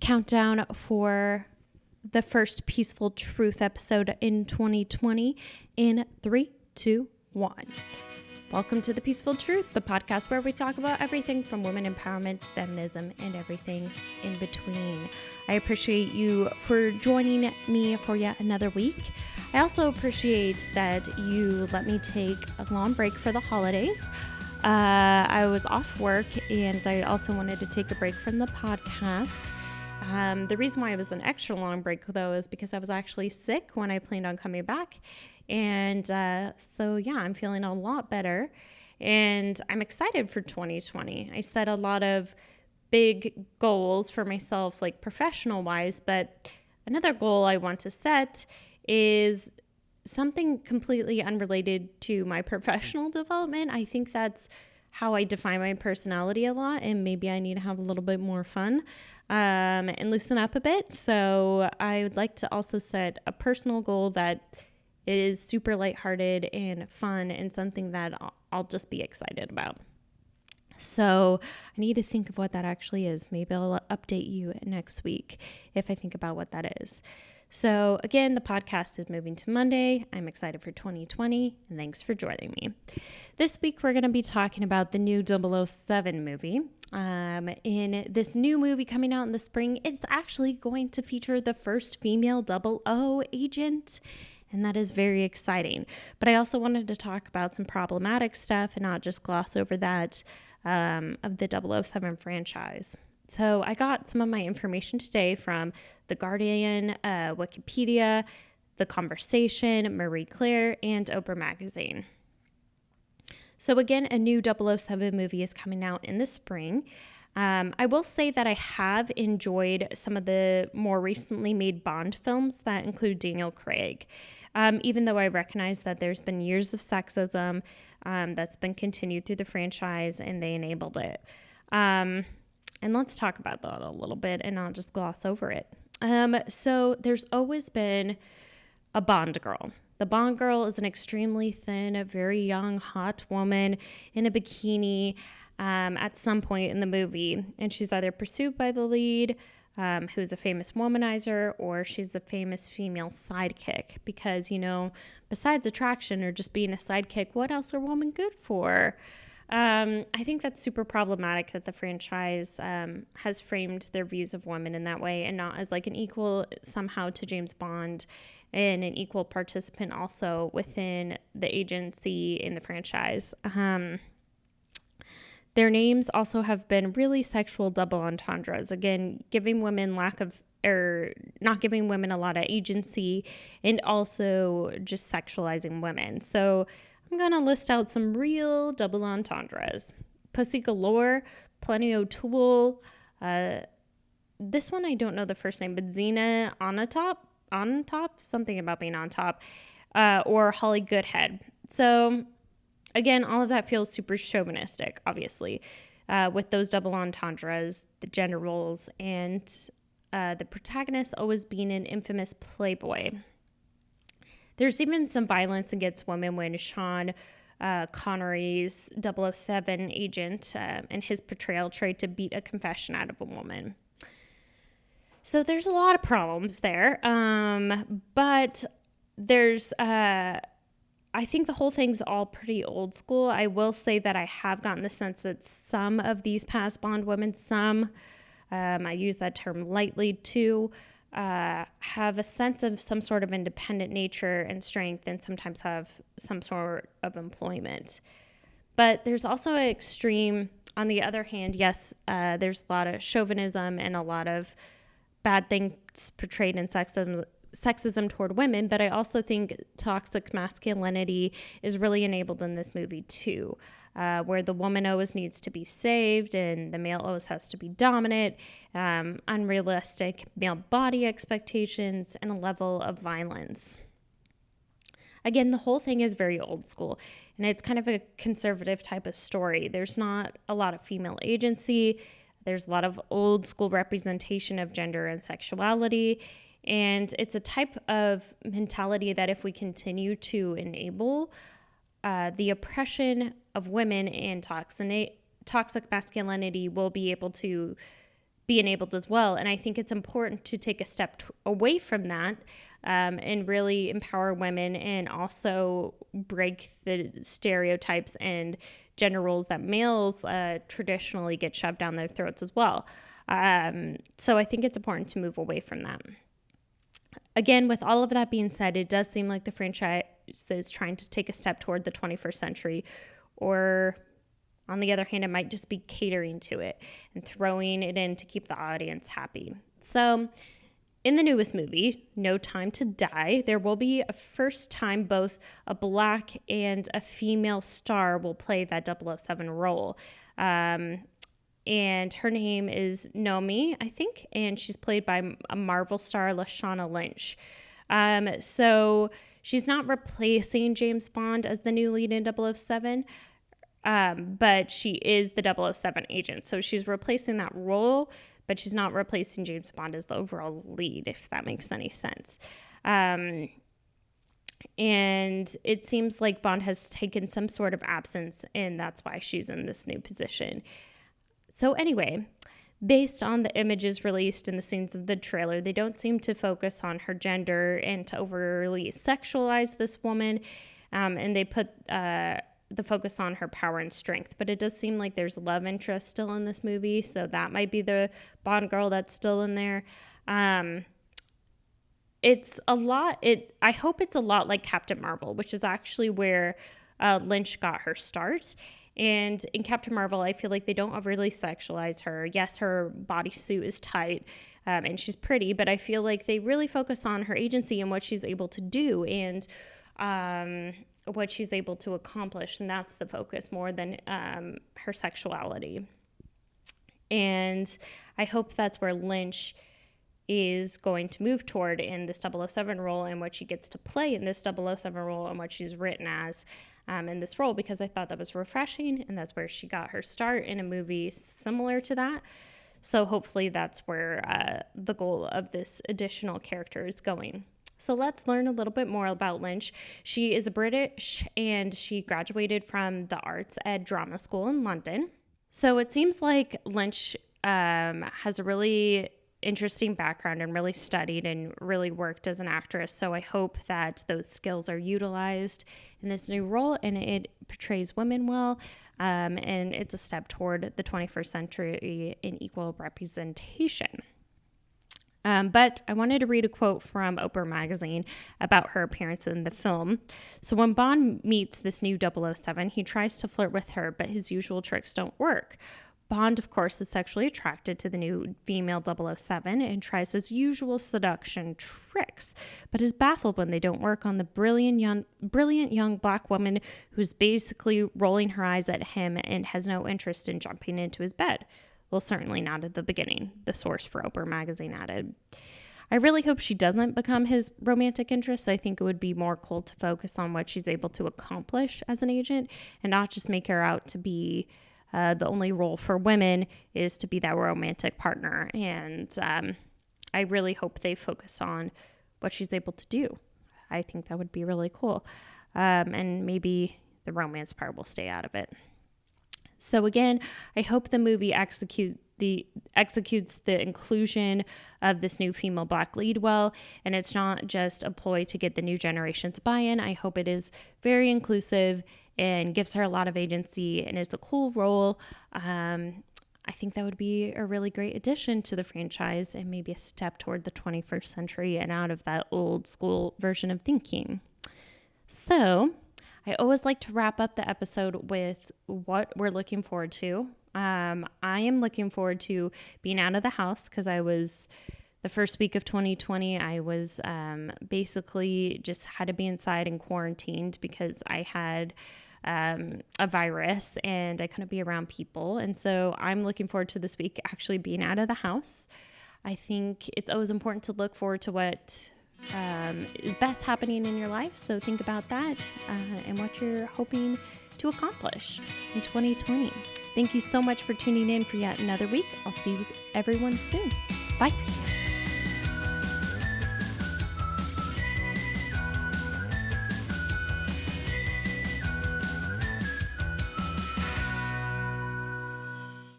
countdown for the first Peaceful Truth episode in 2020 in 3, 2, 1. Welcome to The Peaceful Truth, the podcast where we talk about everything from women empowerment, feminism, and everything in between. I appreciate you for joining me for yet another week. I also appreciate that you let me take a long break for the holidays. I was off work and I also wanted to take a break from the podcast. The reason why it was an extra long break, though, is because I was actually sick when I planned on coming back. And I'm feeling a lot better. And I'm excited for 2020. I set a lot of big goals for myself, like professional-wise. But another goal I want to set is something completely unrelated to my professional development. I think that's how I define my personality a lot, and maybe I need to have a little bit more fun and loosen up a bit. So I would like to also set a personal goal that is super lighthearted and fun and something that I'll just be excited about. So I need to think of what that actually is. Maybe I'll update you next week if I think about what that is. So again, the podcast is moving to Monday. I'm excited for 2020, and thanks for joining me. This week, we're going to be talking about the new 007 movie. In this new movie coming out in the spring, it's actually going to feature the first female 00 agent, and that is very exciting. But I also wanted to talk about some problematic stuff and not just gloss over that of the 007 franchise. So I got some of my information today from The Guardian, Wikipedia, The Conversation, Marie Claire, and Oprah Magazine. So again, a new 007 movie is coming out in the spring. I will say that I have enjoyed some of the more recently made Bond films that include Daniel Craig. Even though I recognize that there's been years of sexism that's been continued through the franchise and they enabled it. And let's talk about that a little bit and not just gloss over it. So there's always been a Bond girl. The Bond girl is an extremely thin, very young, hot woman in a bikini at some point in the movie. And she's either pursued by the lead, who's a famous womanizer, or she's a famous female sidekick. Because, besides attraction or just being a sidekick, what else are women good for? I think that's super problematic that the franchise has framed their views of women in that way and not as like an equal somehow to James Bond and an equal participant also within the agency in the franchise. Their names also have been really sexual double entendres, again, giving women not giving women a lot of agency and also just sexualizing women. So I'm going to list out some real double entendres. Pussy Galore, Plenty O'Toole, this one I don't know the first name, but Xena on top, something about being on top, or Holly Goodhead. So again, all of that feels super chauvinistic, obviously, with those double entendres, the gender roles, and the protagonist always being an infamous playboy. There's even some violence against women when Sean Connery's 007 agent and his portrayal tried to beat a confession out of a woman. So there's a lot of problems there. But there's, I think the whole thing's all pretty old school. I will say that I have gotten the sense that some of these past Bond women, I use that term lightly too, have a sense of some sort of independent nature and strength and sometimes have some sort of employment. But there's also an extreme, on the other hand, yes, there's a lot of chauvinism and a lot of bad things portrayed in sexism toward women, but I also think toxic masculinity is really enabled in this movie too, where the woman always needs to be saved and the male always has to be dominant, unrealistic male body expectations, and a level of violence. Again, the whole thing is very old school, and it's kind of a conservative type of story. There's not a lot of female agency. There's a lot of old school representation of gender and sexuality. And it's a type of mentality that if we continue to enable the oppression of women and toxic masculinity, will be able to be enabled as well. And I think it's important to take a step away from that and really empower women, and also break the stereotypes and gender roles that males traditionally get shoved down their throats as well. So I think it's important to move away from that. Again, with all of that being said, it does seem like the franchise is trying to take a step toward the 21st century, or on the other hand, it might just be catering to it and throwing it in to keep the audience happy. So in the newest movie, No Time to Die, there will be a first time both a black and a female star will play that 007 role. And her name is Nomi, I think, and she's played by a Marvel star, Lashana Lynch. So she's not replacing James Bond as the new lead in 007, but she is the 007 agent. So she's replacing that role, but she's not replacing James Bond as the overall lead, if that makes any sense. And it seems like Bond has taken some sort of absence, and that's why she's in this new position. So anyway, based on the images released in the scenes of the trailer, they don't seem to focus on her gender and to overly sexualize this woman, and they put the focus on her power and strength. But it does seem like there's love interest still in this movie, so that might be the Bond girl that's still in there. It's a lot. I hope it's a lot like Captain Marvel, which is actually where Lynch got her start. And in Captain Marvel, I feel like they don't overly sexualize her. Yes, her bodysuit is tight and she's pretty, but I feel like they really focus on her agency and what she's able to do and what she's able to accomplish. And that's the focus more than her sexuality. And I hope that's where Lynch is going to move toward in this 007 role, and what she gets to play in this 007 role, and what she's written as in this role, because I thought that was refreshing, and that's where she got her start in a movie similar to that. So hopefully that's where the goal of this additional character is going. So let's learn a little bit more about Lynch. She is British, and she graduated from the Arts Ed Drama School in London. So it seems like Lynch has a really interesting background and really studied and really worked as an actress. So I hope that those skills are utilized in this new role, and it portrays women well. And it's a step toward the 21st century in equal representation. But I wanted to read a quote from Oprah magazine about her appearance in the film. So when Bond meets this new 007, he tries to flirt with her, but his usual tricks don't work. Bond, of course, is sexually attracted to the new female 007 and tries his usual seduction tricks, but is baffled when they don't work on the brilliant young black woman who's basically rolling her eyes at him and has no interest in jumping into his bed. Well, certainly not at the beginning, the source for Oprah magazine added. I really hope she doesn't become his romantic interest. I think it would be more cool to focus on what she's able to accomplish as an agent and not just make her out to be the only role for women is to be that romantic partner. And I really hope they focus on what she's able to do. I think that would be really cool. And maybe the romance part will stay out of it. So again, I hope the movie executes the inclusion of this new female black lead well, and it's not just a ploy to get the new generation's buy-in. I hope it is very inclusive and gives her a lot of agency, and it's a cool role. I think that would be a really great addition to the franchise and maybe a step toward the 21st century and out of that old school version of thinking. So I always like to wrap up the episode with what we're looking forward to. I am looking forward to being out of the house because the first week of 2020, I was basically just had to be inside and quarantined because I had a virus and I couldn't be around people. And so I'm looking forward to this week actually being out of the house. I think it's always important to look forward to what is best happening in your life. So think about that and what you're hoping to accomplish in 2020. Thank you so much for tuning in for yet another week. I'll see everyone soon. Bye.